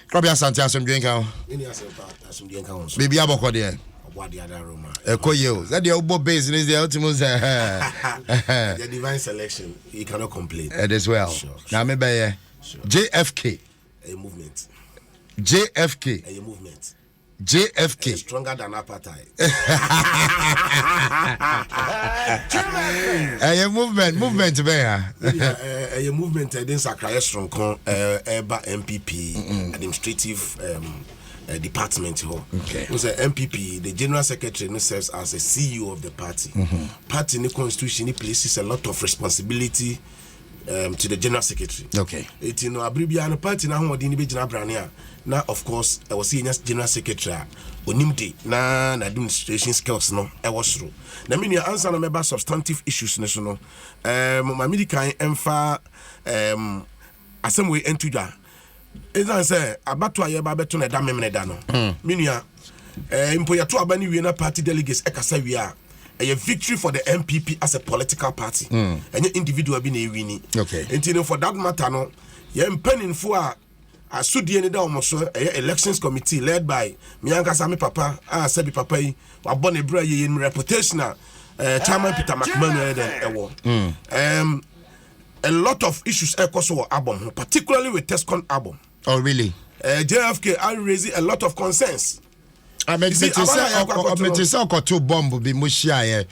Krobia Santia some drink out. Baby aboko there. Koyo. That the obo business is the ultimate the divine selection. You cannot complain. As well. Now me by JFK. A movement. JFK. A movement. JFK stronger than apartheid. A movement there. A movement didn't sacrifice strong NPP administrative department. Okay. Was a MPP, the general secretary serves as a CEO of the party. Party in the constitution places a lot of responsibility to the general secretary. Okay. It Abribian party now what didn't be Brania. Now of course I was seeing as general secretary onimde na administration skills no I was through. Na me answer na member substantive issues no my medical emfa asem we entuja. Ezan say abato aye ba beto na da memne da no. Me nua mpo yato abani we na party delegates ekasa we a victory for the NPP as a political party. And your individual being a winning. Okay. And for that matter, no, you're penning for a Sudian elections committee led by Mianka Sami Papa, Sebi Papa, a Bonnie Bray in reputation, Chairman Peter McMahon, a lot of issues echo album, particularly with Tescon album. Oh, really? JFK are raising a lot of concerns. I mean, it's all got two bomb be mushia.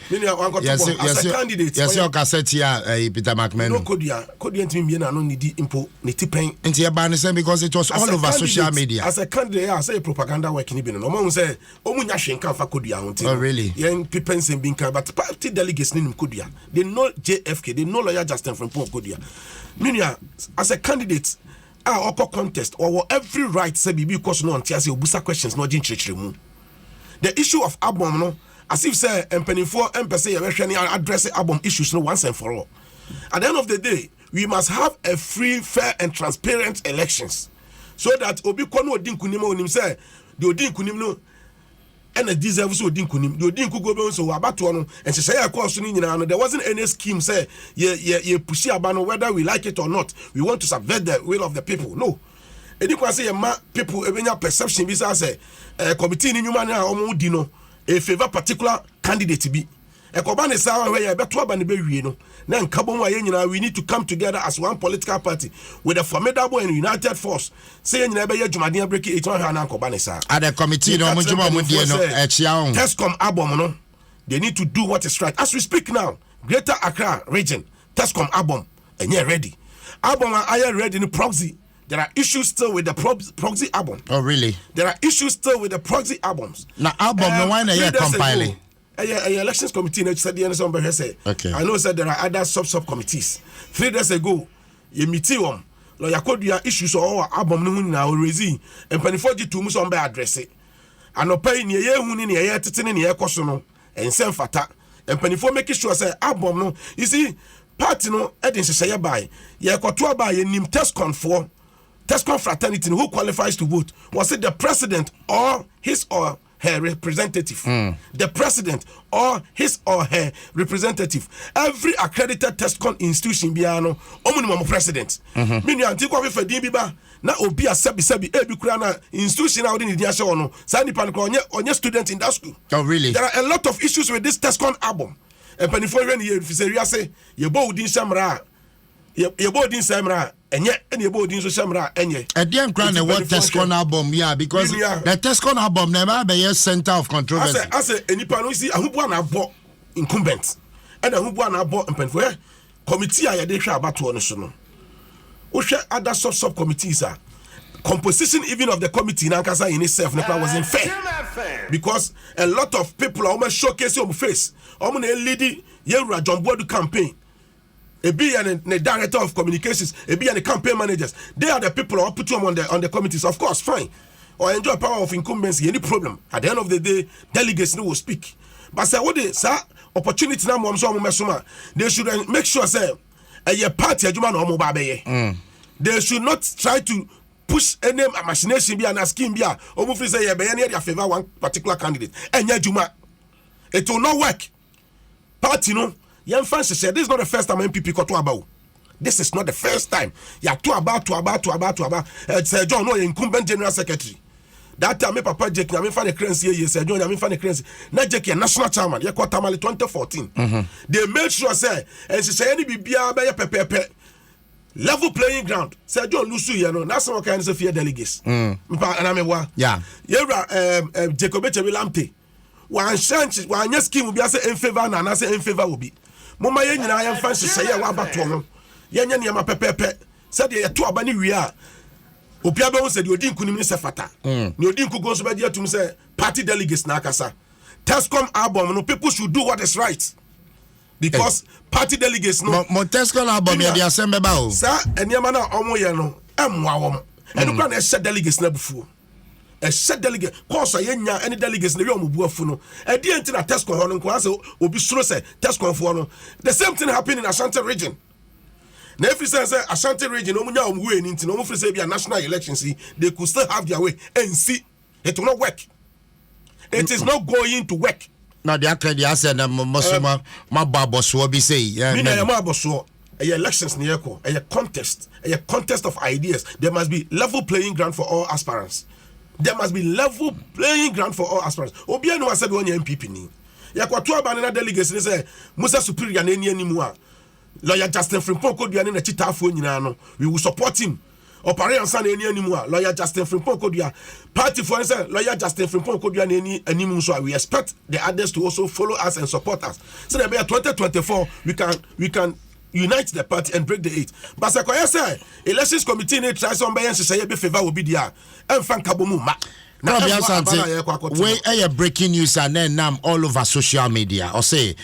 Yes, candidate. Yes, your cassette here, Peter McMahon. No, Kodua, to me, no need impo, nitipen. Into your banner, because it was all over social media. As a candidate, I say propaganda working even. No one say, Omunya Shenka for Kodua. Oh, really? Young people and being but party delegates name Kodua. They know JFK, they know lawyer Justin Frimpong Kodua. Minya, as a candidate, our contest or every right say because no anti obusa questions no jin chechiremu. The issue of album no as if say empenifo empese ye hwehwe address album issues no once and for all. At the end of the day, we must have a free, fair and transparent elections so that obi kono odin kunim onim say the odin kunim no and the deserve so odin kunim the odin kugo be so abato no and say ya course no nyina no there wasn't any scheme say ye push abano whether we like it or not we want to subvert the will of the people. No, edi kwa say ma people ebenya perception bi say committee ni nyuma na omo di no e favor particular candidate bi e ko ba ne sa we ye beto aba ne be wie no na nkabo mu aye nyina we need to come together as one political party with a formidable and united force say nyina be ye dwumaden break it one ha na nkoba ne sa at the committee no mo dwuma mo die no e chia on Tescom album no they need to do what is right as we speak now. Greater Accra region Tescom album enye ready album are ready in proxy. There are issues still with the proxy album. Oh, really? There are issues still with the proxy albums. Now, album, no one a compiling. Elections committee said the NSM say. Okay. I know said there are other sub committees. 3 days ago, you meeting lawyer Kodua issues or album no na raising and penifo to muso be address it. And no pay ni ye hu ni ye tete ni ye koso no ensem fata. And penifo make sure say album no. You see, party no edin say by ye koto ba ye nim Tescon for Tescon fraternity who qualifies to vote. Was it the president or his or her representative? The president or his or her representative. Every accredited Tescon institution biano omunimo president. Mini antikwa fe din biba na obi asebi ebi kura na institution na odin dia show no. Sa nipa no onye student in that school. Oh, really? There are a lot of issues with this Tescon album. And penifo when ye fiseria say ye bo odin shamra ye bo odin samra enye ene bo odin so shamra enye edian kran na what Tescon album because the Tescon album never be a center of controversy as a enipa no see ahubu na abo incumbent and ahubu na abo mpenfo committee a ye de hwe abato no so no wo hwe other sub committees are composition even of the committee in Ankasa in itself wasn't fair because a lot of people are almost showcasing on face almost a lady Yewura John Boadu campaign Ebi and the director of communications, Ebi and the campaign managers, they are the people who put them on the committees. Of course, fine. Or enjoy power of incumbency, any problem. At the end of the day, delegates will speak. But say what they say, opportunity now they should make sure say a party they should not try to push any machination be an scheme be or say they favor one particular candidate. And it will not work. Party no. Young fans said this is not the first time NPP got to about. This is not the first time. You to about. Sir John, no incumbent general secretary. That time, my papa Jake, I mean, find a currency. Yes, Sir John, I mean, find a currency. Not Jake, national chairman. You quote Tamale 2014. They made sure, say, and she said, any BBA by a pepe. Level playing ground. Sir John Lusu, you know, that's some kind of fear delegates. And I mean, what? Yeah. Jacob Lamte. One chance, one scheme will be as in favor, and I say in favor will be. Mama, and I am fancy say, what about one? Yan Yama Pepe said, they are two abani we are. Opiabo said, you didn't couldn't miss a fata. You didn't go so bad to say, party delegates Nakasa. Tescom album, no people should do what is right. Because party delegates no. Montesco album, yeah, the assembly bow. Sir, and Yamana Omoyano, Mwawam, and you can set delegates never fool. A set delegate, cause any delegates in the room of Buafuno. At the end of Tesco Horn and Quaso will be sure say Tesco for the same thing happened in Ashanti region. Never says Ashanti region, no way into no a national election. See, they could still have their way and see it will not work. It is not going to work. Now the said my babos will be say elections near a contest of ideas. There must be level playing ground for all aspirants. There must be level playing ground for all aspirants. Obiano has said one NPP ni. Yakwatu banana delegates say Musa Superior na anymore. Lawyer Justin Frimpong Kodua na chitafo nyina no. We will support him. Opare ansa na anymore. Lawyer Justin Frimpong Kodua. Party for say Lawyer Justin Frimpong Kodua na anymore, so we expect the others to also follow us and support us. So that by 2024 we can unite the party and break the eight. But I say elections committee need try some by say be favor will be there. And fan kabomu ma. Now we breaking news and then all over social media. Or say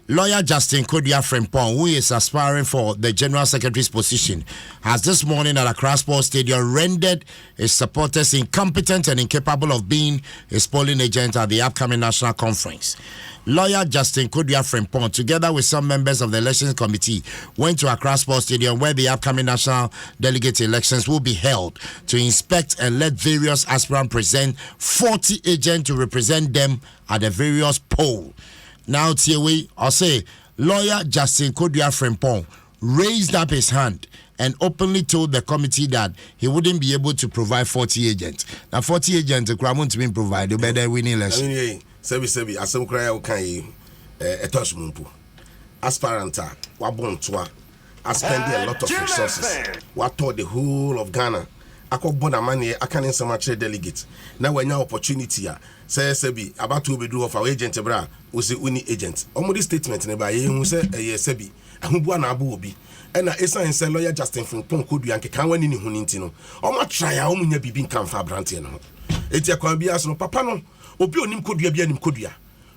lawyer Justin Kodua Frimpong, who is aspiring for the General Secretary's position, has this morning at Accra Sports Stadium rendered his supporters incompetent and incapable of being his polling agent at the upcoming national conference. Lawyer Justin Kodua Frimpong, together with some members of the elections committee, went to Accra Sports Stadium where the upcoming national delegate elections will be held to inspect and let various aspirants present 40 agents to represent them at the various polls. Now, Tiewe, I'll say, lawyer Justin Kodua Frimpong raised up his hand and openly told the committee that he wouldn't be able to provide 40 agents. Now, 40 agents, the crowd won't be provided, but they're winning election. Sebi, asem kra ya ukan etos mumpu. Aspiranta, wabon toa, spend a lot of resources. Wato the whole of Ghana. Ako bona money, akan Nsem actually delegate. Now when your opportunity say Sebi about to be do of our agent bra, we say uni agent. Omo this statement ne ba ye hu say Sebi, ahunbua na abu obi. And esa say lawyer Justin Frimpong Kodua nke kan wani ni hu nti no. Omo try a omo nya bibi nkan fa brante no. Eti akwan bia so no papa no. Obi onim Kodua bia nim Kodua.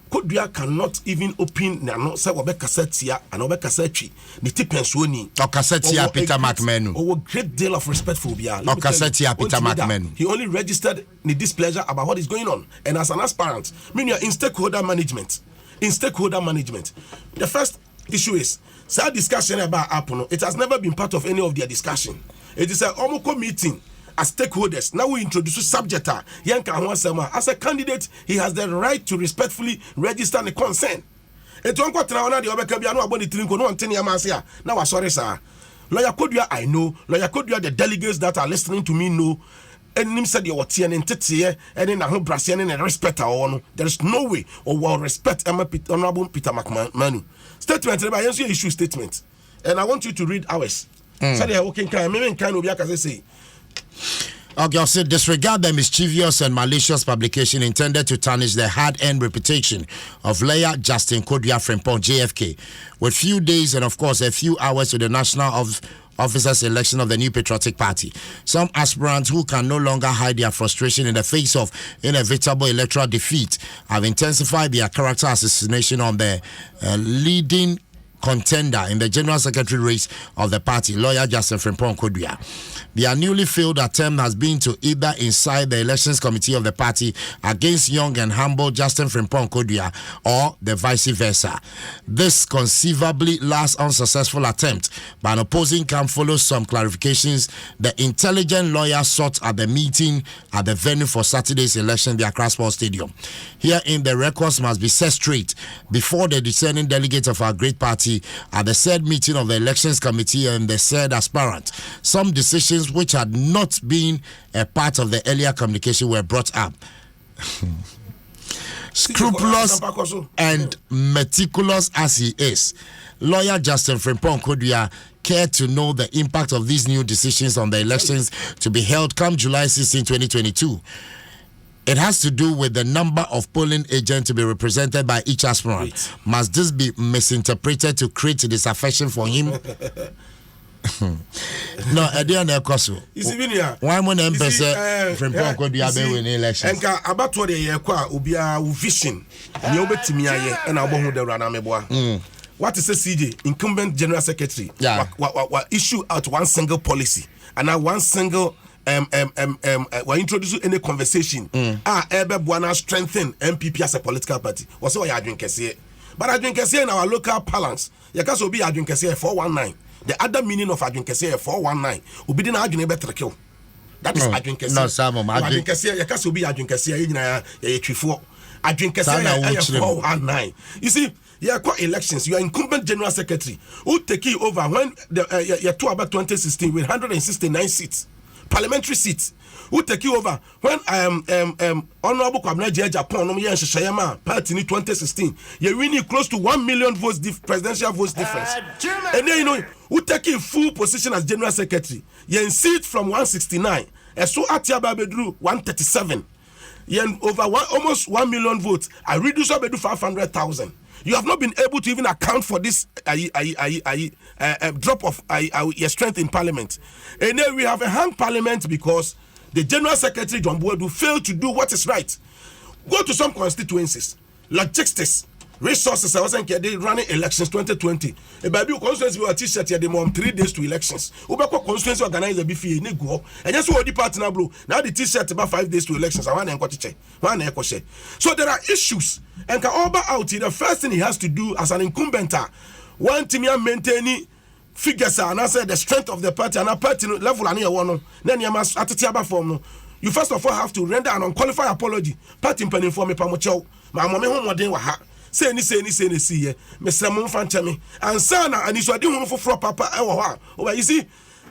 Kodua cannot even open na no say obe kasetia and obe kasetwi. Ni tipenso ni. O kasetia Peter McMenu. O great deal of respect for Obia. O kasetia Peter McMenu. He only registered the displeasure about what is going on. And as an aspirant, meaning in stakeholder management. The first issue is sad discussion about Apple. It has never been part of any of their discussion. It is an Omoko meeting as stakeholders. Now we introduce a subject. As a candidate, he has the right to respectfully register the consent. Now sorry, sir. Lawyer Kodua, I know. Lawyer Kodua, the delegates that are listening to me know. And him said you were and then I hope and respect our honor. There is no way or will respect Honorable Peter McMahon. Statement about issue statement. And I want you to read ours. So they are working kind of say. Okay, I'll say disregard the mischievous and malicious publication intended to tarnish the hard-earned reputation of lawyer Justin Kodua Frimpong, JFK, with few days and of course a few hours to the national officers election of the New Patriotic Party. Some aspirants who can no longer hide their frustration in the face of inevitable electoral defeat have intensified their character assassination on the leading contender in the General Secretary race of the party, lawyer Justin Frimpong Kodua. Their newly failed attempt has been to either incite the elections committee of the party against young and humble Justin Frimpong Kodua or the vice versa. This conceivably last unsuccessful attempt by an opposing camp follows some clarifications the intelligent lawyer sought at the meeting at the venue for Saturday's election, the Accra Sports Stadium. Herein, the records must be set straight before the discerning delegates of our great party Party at the said meeting of the Elections Committee and the said aspirant. Some decisions which had not been a part of the earlier communication were brought up. Scrupulous and meticulous as he is, lawyer Justin Frimpong Kodua cared to know the impact of these new decisions on the elections to be held come July 16, 2022. It has to do with the number of polling agents to be represented by each aspirant. Wait. Must this be misinterpreted to create disaffection for him? No, I don't know. Why won't emphasize Frimpong Kodua be winning elections? And about what they are, Ubia vision, and you bet me, and I'll be the Ranameboa. What is a CJ, incumbent general secretary? Yeah. What issue out one single policy and now one single we introduce any conversation. Ebe Buana strengthen NPP as a political party. What's what you drink but I drink in our local balance. You can be I drink 419. The other meaning of Adwinkese 419 will be the argument better kill. That is Adwinkese. No, some of Adwinkese. You can be Adwinkese. You trifo. Adwinkese 419. You see, you are quite elections. You are incumbent general secretary who take you over when you two about 2016 with 169 seats, parliamentary seats. Who take you over when Honorable Kwabena Japan Shayama party in 2016 you winning close to 1 million votes presidential votes difference. And then you know who take in full position as general secretary you in seat from 169 and so Atiaba Bedru 137 you over almost 1 million votes. I reduce up to 500,000. You have not been able to even account for this drop of your strength in parliament. And then we have a hung parliament because the General Secretary John Boadu failed to do what is right. Go to some constituencies, logistics, resources. I wasn't running elections 2020. A baby constituency will t-shirt here. They want 3 days to elections. Ubako constituency organize a beefy nego. And just what the party now blue. Now the t-shirt about 5 days to elections. I want to check. So there are issues. And can over out the first thing he has to do as an incumbent, one team maintaining figures and I said the strength of the party and a party level and one. Then you must at the form. You first of all have to render an unqualified apology. Party penny for me pamocho. My mommy home one day wa say ni see ye. Mr. Mumfantemi and sana and is wadi home for papa ewa. You see,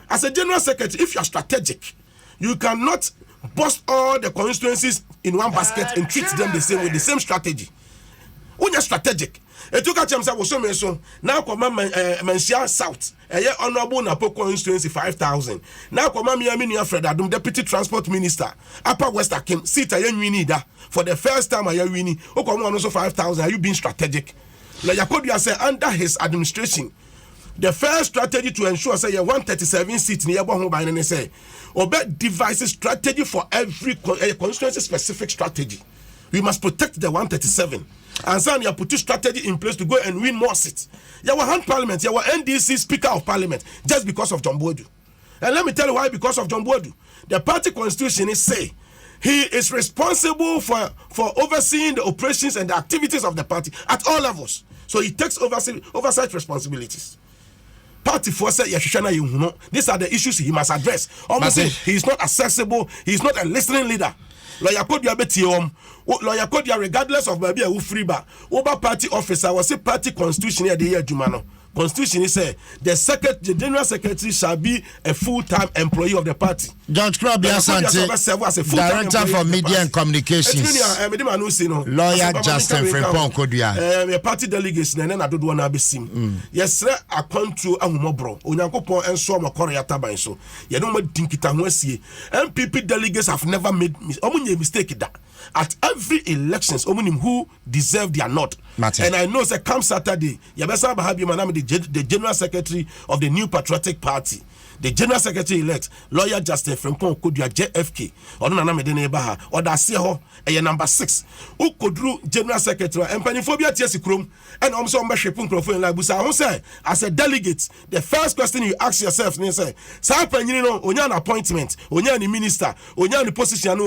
as a general secretary, if you are strategic, you cannot bust all the constituencies in one basket and treat them the same with the same strategy. When you're strategic, it took a chance. I was so now command Mensia South. Honorable Napo constituency 5,000. Now command me Fred Adom, Deputy Transport Minister. Upper West Akim, sit a young winnie for the first time I am winning. Oh, come on, also 5,000. Are you being strategic? Like Kodua said, under his administration, the first strategy to ensure say 137 seats near Bohun by NSA. Obey devices strategy for every constituency specific strategy. We must protect the 137. And so you put a strategy in place to go and win more seats. You were hand parliament, you were NDC Speaker of Parliament just because of John Boadu. And let me tell you why, because of John Boadu. The party constitution is say he is responsible for overseeing the operations and the activities of the party at all levels. So he takes oversight responsibilities. Party force these are the issues he must address. Almost he is not accessible, he is not a listening leader. Lawyer Kodua, regardless of maybe a free bar, over party officer was a party constitution here the year Jumano. Constitution is the general secretary shall be a full-time employee of the party. Judge Krabby Asante, Director for Media and Communications. Lawyer Justin Frimpong Kodua. A party delegation and then I don't want to be seen. Yes, sir, I come to Ahumobro. Onyankopon and so Korea Taban so. You don't think it NPP delegates have never made a mistake that. At every elections, who deserve their nod. And I know that come Saturday, Yabesa Bahabi Manami, the General Secretary of the New Patriotic Party, the General Secretary elect, Lawyer Justin Frimpong Kodua JFK, or Nana Medene Baha, or Daseho, a number 6, who could do General Secretary and Paniphobia Tiasikrum, and also Mashepun Crofo and Labusa. Who say, as a delegate, the first question you ask yourself, you say, Sapan, you know, on your appointment, on your minister, on your position,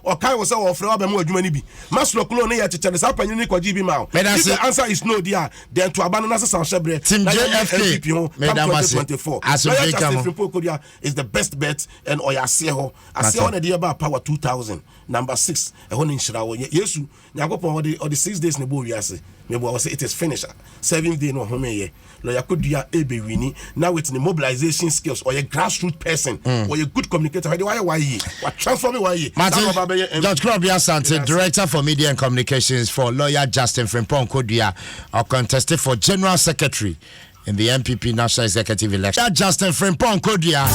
or Kai was our friend, Mani, Maslo Colony at Sapan, you know, GB Mao. If the answer is no, dear, then to abandon us, Team JFK, 2024. Frimpong Kodua is the best bet and Oyaseho. Aseho na dey about power 2000. Number 6. E ho nshira Yesu Nyakopon or the 6 days ne bo wiase. Me bo say it is finished. 7th day no home ye. Lawyer Kodua ebe wini. Now with the mobilization skills or a grassroots person or a good communicator. Why ye? What transform why ye? Judge Krobia Sante, Director for Media and Communications for lawyer Justin Frimpong Kodua, are contested for General Secretary in the NPP National Executive Election. Justin Frimpong Kodua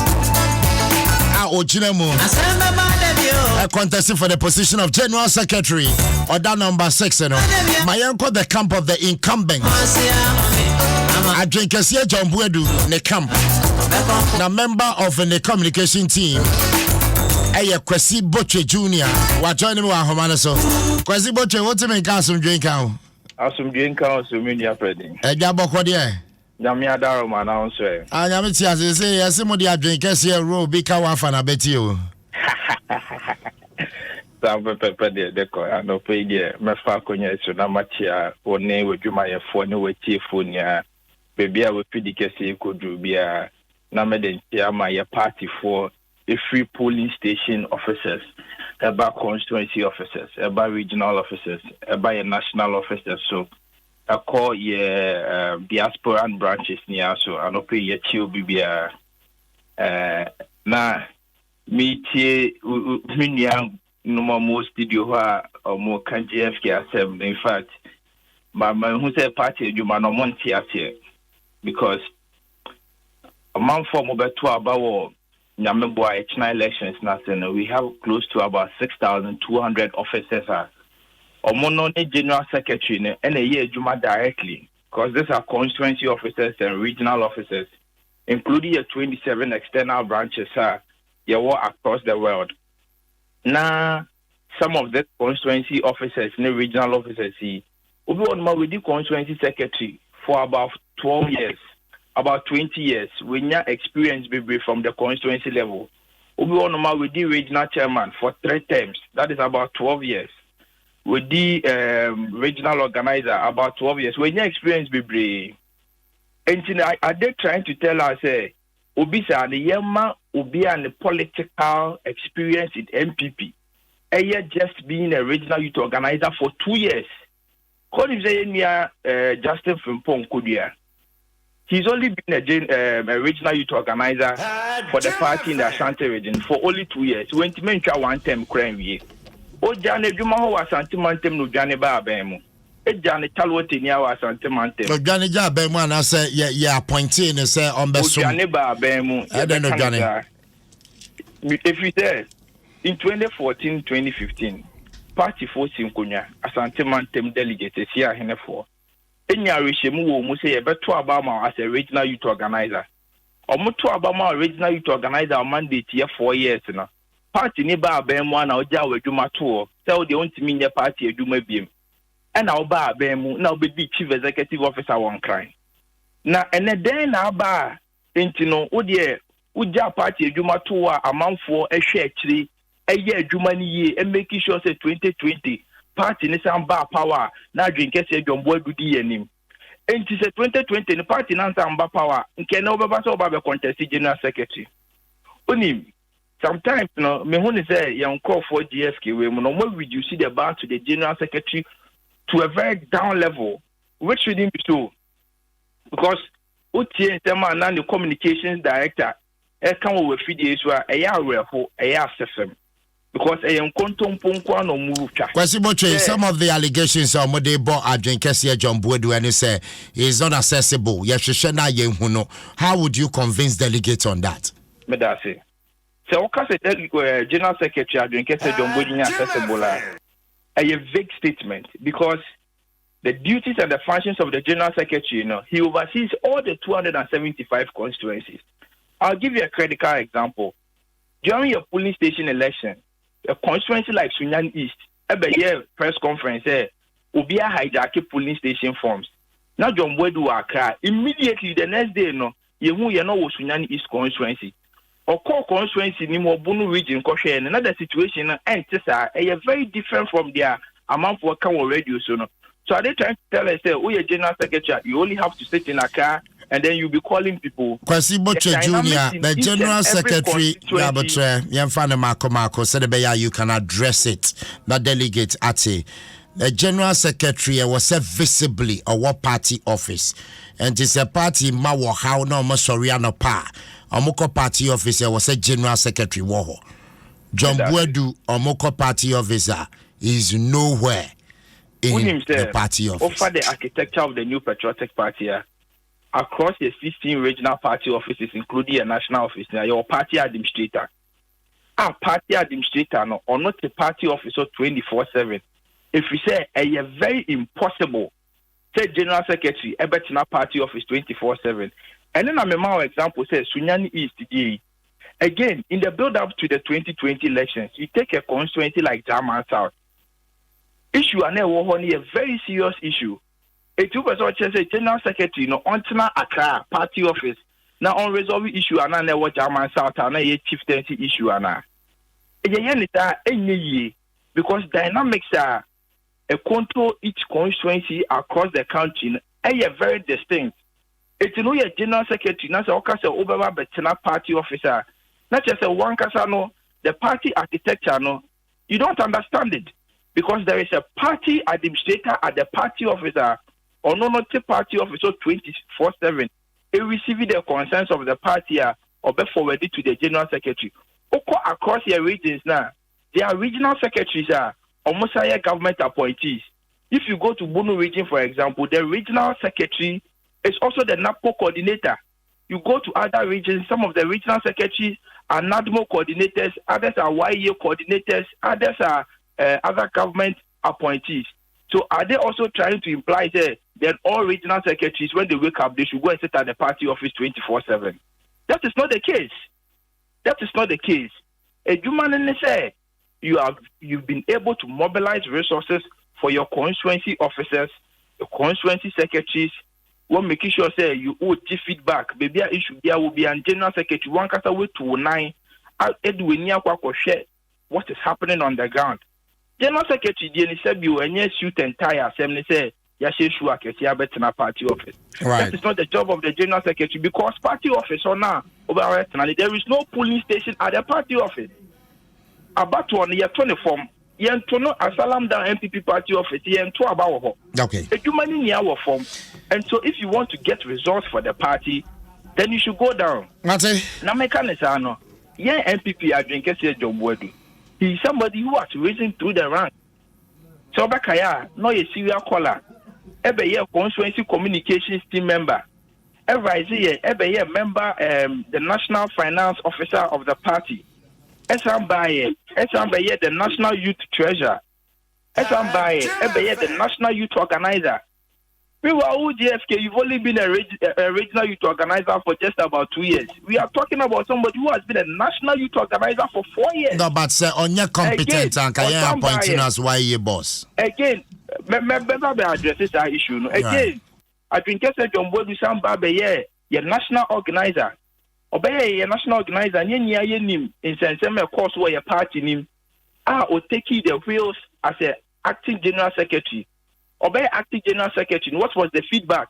contesting for the position of General Secretary or that number 6, you know. My uncle the camp of the incumbent. I drink a John Boadu ne camp. Now member of the communication team. Kwesi Boche Junior. What joining me Homana so. Kwesi Boche, what to make us some drink out? Asum drink out so many afraid. Jabo Kodia. Namia Daro man answer. I am it as say yes, somebody drink a row big one I bet you. Some pepper the I no pay there. My faconia so na machia or name with you my phone with Tifunia. Baby I will pedicase could do be a Namaden my party for a free polling station officers, about constituency officers, about regional officers, about national officers. So I call diaspora and branches near so I no pay your chill be na me no more studio or more can JFK assembly. In fact, my who said party you man on here because a month for mobile 2 about Nyameboa elections now, we have close to about 6,200 officers or more general secretary and a year Juma directly because these are constituency officers and regional officers, including 27 external branches across the world. Now, some of the constituency officers and regional officers we with the constituency secretary for about 12 years. About 20 years, we now experience from the constituency level. We with the regional chairman for 3 terms. That is about 12 years. With the regional organizer, about 12 years. We now experience and are they trying to tell us, Obisa the Yema Obi and the political experience in NPP. Just being a regional youth organizer for 2 years. What if they near Justin Frimpong Kodua? He's only been a regional youth organizer for the party in the Ashanti region for only 2 years. When to mention one term crime ye. O Jane Jumaho was Santimantem no Jane Babemu. A Jane Talwatinia was Santimantem. No Jane Jabemu, I say, yeah, pointing and say on the Jane Babemu. I don't know Jane. If you say in 2014, 2015, party forcing Kunya, a Santimantem delegate, here in for. Enya Rishemu mu say beto abama as a regional youth organizer. Omoto abama regional youth organizer mandate here 4 years na. Party ni ba abemu na oja wadwuma to. Say they want me nye party adwuma biem. E na oba abemu na obedi chief executive officer one crime. Na ene den na aba enti no wo de uja party adwuma to a amanfo ehwe akiri eye adwuma ni ye e make sure say 2020 party ni samba power na drink ese John Boadu di yanim enti se 2020 ni party na samba power nke na obeba so oba be contest general secretary onim sometimes no me hu ni say yan call for JFK we mo no reduce the bar to the general secretary to a very down level which shouldn't be so because otie ntema na the communications director e kan wo fidie so e ya awefo e ya sefem because some of the allegations are more they bought Adrian Kessie John Boadu and he say is not accessible. How would you convince delegates on that? Medase. So General Secretary Adrian Kessie John Boadu accessible a vague statement because the duties and the functions of the General Secretary, he oversees all the 275 constituencies. I'll give you a critical example. During your polling station election, a constituency like Sunyani East, a press conference, Obia hijack polling station forms. Now John Boadu Accra. Immediately the next day, you know Sunyani East constituency. Or call constituency ni mo Bunu region and another situation and very different from their amount for can radio so. So are they trying to tell us that we are general secretary, you only have to sit in a car and then you'll be calling people. Kwasi Boche Junior, the General Secretary, Yamfana Marco, said you can address it. That delegate Ate. The General Secretary was set visibly a war party office. And it's a party Mawa how no Masoriano Pa. Omoko party officer was a General Secretary Woho. John Boadu, Omoko party officer, is nowhere in the party office. Over the architecture of the new patriotic party across the 16 regional party offices, including a national office, your party administrator. Our party administrator no, or not the party officer 24/7. If we say a very impossible, say General Secretary, Ebetina party office 24/7. And then I'm a more example, say Sunyani East today. Again, in the build-up to the 2020 elections, you take a constituency like German South. Issue and a very serious issue. A 2% say General Secretary, no, on Accra party office. Now unresolved issue and I what German South and a chieftaincy issue and because dynamics are a control each constituency across the country are very distinct. It's no a General Secretary, not a over Betina party officer, not just a one casano, the party architecture, no, you don't understand it. Because there is a party administrator at the party officer or not party officer 24/7. They receive the concerns of the party or be forwarded to the General Secretary. Across your regions now, their regional secretaries are almost government appointees. If you go to Bono region, for example, the regional secretary is also the NAPCO coordinator. You go to other regions, some of the regional secretaries are NADMO coordinators, others are YE coordinators, others are other government appointees. So are they also trying to imply that all regional secretaries, when they wake up, they should go and sit at the party office 24/7? That is not the case. That is not the case. A human say you've been able to mobilize resources for your constituency officers, your constituency secretaries. We're making sure say you owe feedback. Maybe a issue there will be a general secretary. One cast away to 9. What is happening on the ground? General Secretary Diani said you and yes suit and tie assembly say Yashu Betina party office. Right. That is not the job of the General Secretary because party office or now over there is no polling station at the party office. About one year 24 Yentono Asalam down NPP party office Yento about okay. A human in our form. And so if you want to get results for the party, then you should go down. Mate. Namekanesano. Yeah, NPP are drinking John Boadu. He's somebody who has risen through the ranks. So Bakaya, no a serial caller. Every year constituency communications team member. Every year member the national finance officer of the party. Esambaye, the national youth treasurer. Esambaye, every year the national youth organizer. We were all JFK, you've only been a regional youth organizer for just about 2 years. We are talking about somebody who has been a national youth organizer for 4 years. No, but sir, on your competence and can you appointing us why you boss? Again, remember the addresses are issue. No? Again, I think John Boadu Samba your national organizer. Obey your national organizer, and nim in Nsem course where your party name are taking the wheels as an acting general secretary. Obey acting general secretary. What was the feedback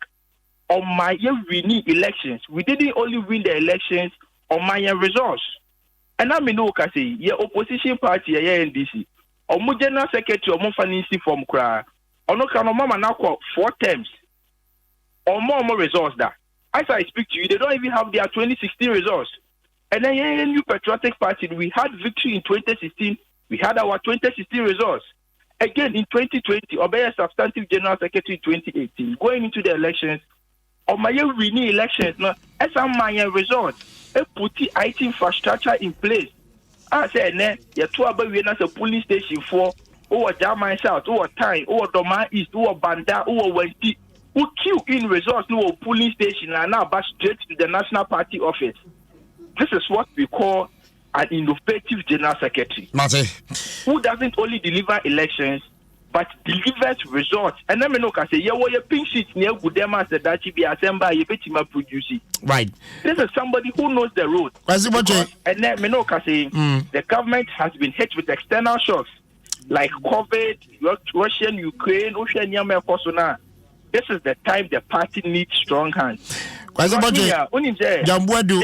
on my winning elections? We didn't only win the elections on my results. And I mean, say your opposition party, your NDC, or my general secretary, or my financing from Kra, or no can mama now call 4 terms or more results that. As I speak to you, they don't even have their 2016 results. And then a new patriotic party, we had victory in 2016. We had our 2016 results. Again, in 2020, obey a substantive general secretary in 2018, going into the elections, or my winning elections, now, as my results, a put IT infrastructure in place. I said, you're 2 about a police station for, or German South, or Time, or Doma East, or Banter, or Wenti, who queue in results to a polling station and now back straight to the National Party office. This is what we call an innovative general secretary. Mate. Who doesn't only deliver elections, but delivers results. And then I say, yeah, well, your pink sheet near Gudema said that she be assembled, you bet him produce it. Right. This is somebody who knows the road. And then I say, the government has been hit with external shocks like COVID, Russian, Ukraine, Ocean, Yama, Kosona. this is the time the party needs strong hands. Boadu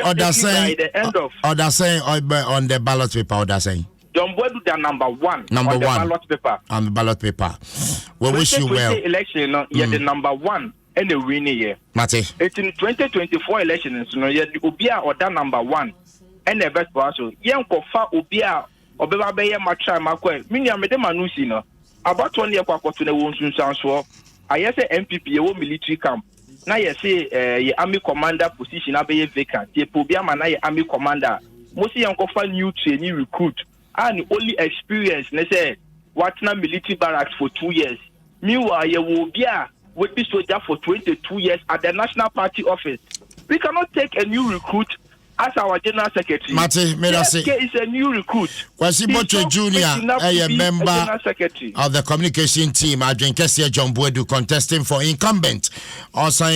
order saying on the ballot paper order saying. Boadu the number one on the ballot paper. On the ballot paper. We wish you well. Election, the number one and the winning year. Mate. It's in 2024 elections, you're Ubia order number one and the best Dwaso. Young Kofa Ubia or Beba Bay Macha Makwe. Minya Medemanusi. About 1 year to the Wonsun Sanswa. I say NPP, a military camp. Now you say army commander position abe vacant. Ye Pobia Mana army commander. Most young Kofa new trainee recruit. And only experience, they say, what's not military barracks for 2 years. Meanwhile, you will be with this soldier for 22 years at the National Party office. We cannot take a new recruit as our General Secretary. Mate, JFK is a new recruit. Kwasiboche Jr., a member of the communication team, Adrian Kessia John Boadu, contesting for incumbent, also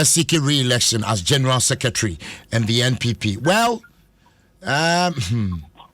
seeking re-election as General Secretary and the NPP. Well,